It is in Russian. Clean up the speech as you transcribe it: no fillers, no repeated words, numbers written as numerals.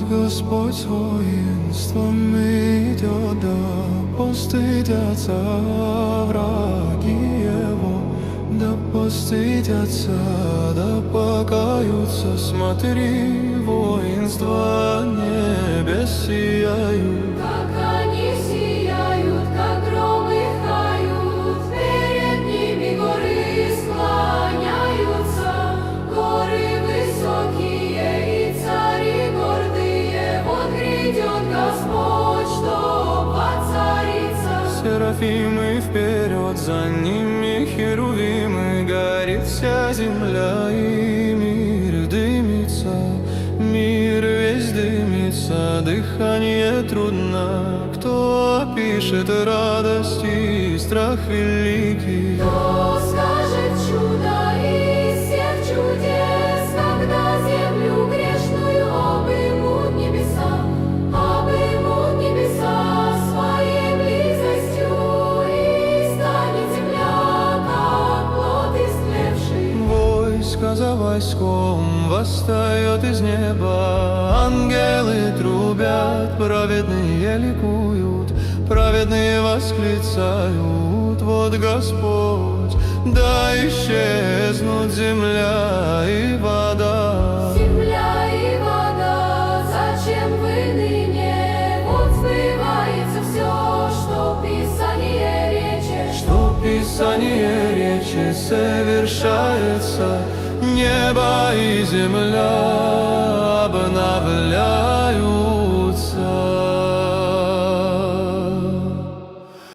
Господь с воинствами идет, да постыдятся враги Его, да постыдятся, да покаются. Смотри, воинства небес сияют, как они сияют, как громы хают, перед ними горы склоняются, горы высокие и цари гордые. Вот грядет Господь, чтоб воцариться. Серафимы вперед, за ними херувимы, горит вся земля, и мир дымится, мир весь дымится, дыхание трудно. Кто опишет радость и страх великий? Кто скажет чудо из всех чудес, когда землю грешную обымут небеса своей близостью, и станет земля, как плод истлевший. Войско за войском восстает из неба, ангелы трубят, праведные ликуют, праведные восклицают. Вот Господь, да исчезнут земля и вода. Земля и вода, зачем вы ныне? Вот сбывается все, что Писание речет. Что Писание речи совершается, небо и земля